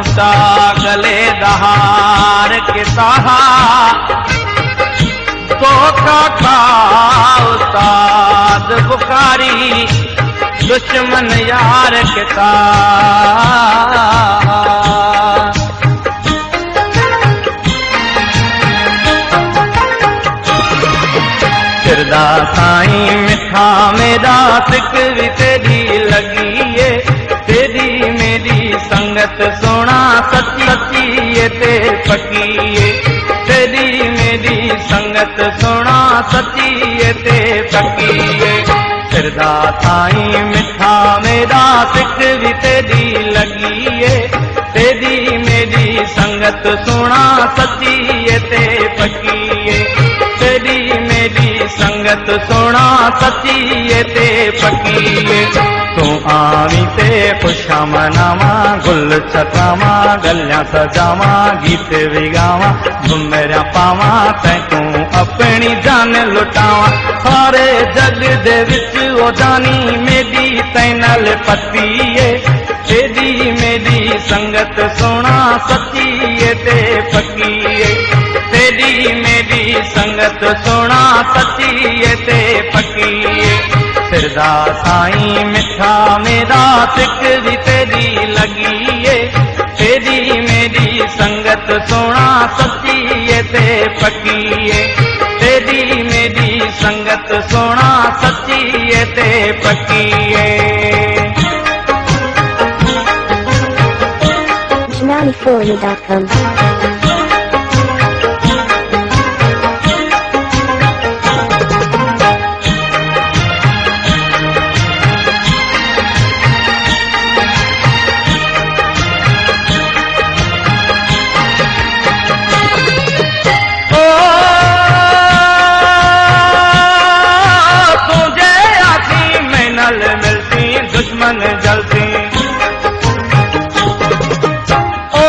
बूटा गले दहार के साहा तो खा उस्ताद बुखारी दुश्मन यार के फिरदा साईं मिठा मेरा सिकरी तेरी लगी है तेरी मेरी संगत सोना सच्ची सच्ची ते पकी है तेरी मेरी संगत सोना सच्ची ते पकी है फिरदा साईं मिठा मेरा सिकरी तेरी लगी है तेरी मेरी संगत सोना सच्ची ते पकी है तेरी मेरी संगत सोना सच्ची ते पकी है तू आवी ते खुशा मनावा गुल छकावा गलियां सजावा गीत भी गावा घुमरिया पावा तैनू अपनी जान लुटावा सारे जग दे विच ओ जानी मेरी तैनल पत्ती है तेरी मेरी संगत सोना सच्ची ते पकी है तेरी मेरी संगत सोना सच्ची ते पकी है फिरदा साईं मिठा मेरा सिकरी तेरी लगी है तेरी मेरी संगत सोना सच्ची ते पकी है तेरी मेरी संगत सोना सच्ची ते पकी है। JnaniFolia.com दुश्मन जलती ओ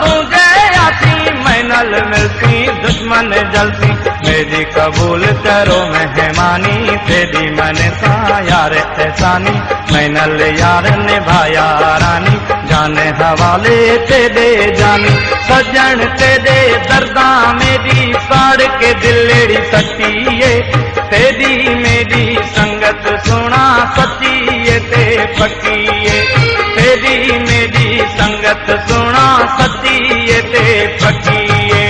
तुझे आती मैनल मिलती दुश्मन जलती मेरी कबूल करो मेहमानी तेरी मन सा यार एहसानी मैनल यार निभाया रानी जाने हवाले तेरे जानी सजन तेरे दर्दा मेरी साड़ के दिलेड़ी सच्ची है तेरी मेरी संगत सोना सच्ची ते पकी है तेरी मेरी संगत सोना सच्ची ते पकी है।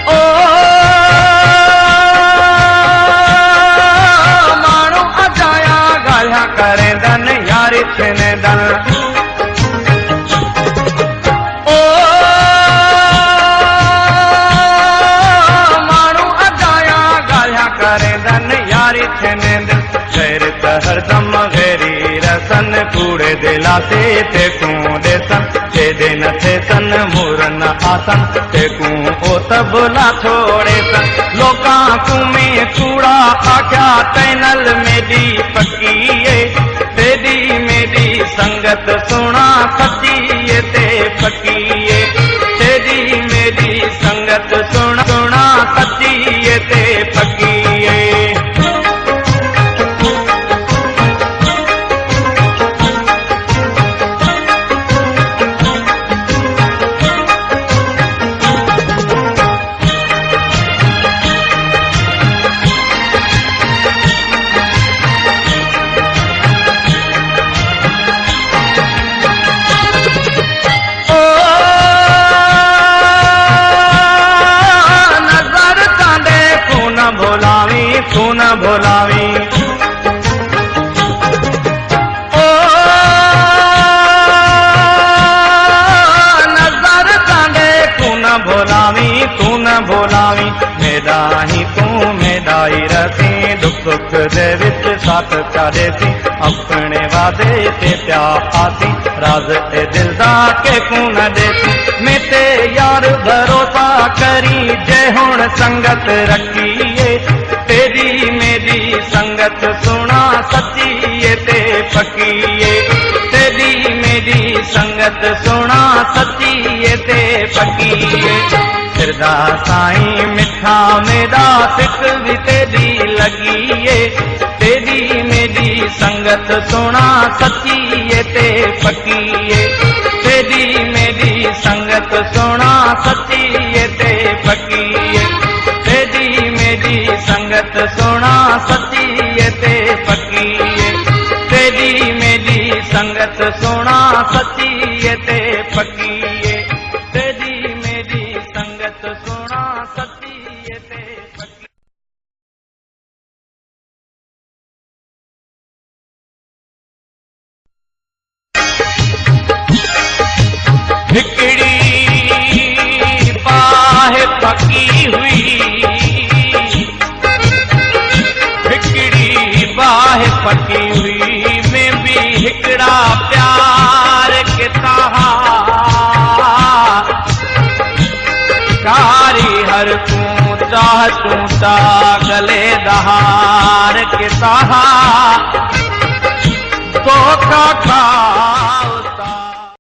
ओ मानू अजाया गालियां करे दन यारी छने दिल खैर हरदम घेरी रसन कूड़े दिला ते कूं दे सन ते दे न थे सन मूरन आसन ते कूं ओ तबला छोड़े सन लोकां कू में कूड़ा आख्या तैनल मेरी पकी है तेरी मेरी संगत सोना सच्ची ते पकी है तेरी मेरी संगत सोना सोना सच्ची ते पकी है। तू न भोलावी ओ नजर कांडे तू न भोलावी मेदाही तू मेदाई रसी दुख सुख दे विच साथ चारे सी अपने वादे ते प्या आसी राज ए दिल दा के कू न देसी मैं ते यार भरोसा करी जे हुण संगत रखीए तेरी मेरी संगत सुना सच्ची ते पक्कीए तेरी मेरी संगत सुना सच्ची ते पक्कीए फिरदा साईं मिठा मेरा सिक भी तेरी लगी तेरी मेरी संगत सुना सच्ची ते पक्की तेरी मेरी संगत सुना सच्ची ते पक्की तेरी मेरी संगत सुना सच्ची ते पक्की तेरी मेरी संगत सुना सच्ची ते पक्की तेरी मेरी संगत सुना सच्ची ते पक्की। हिकड़ी बाह पकी हुई हिकड़ी बाह पकी हुई में भी हिकड़ा प्यार के ताहा कारी हर तू चाह तूता गले दहार के ताहा तो का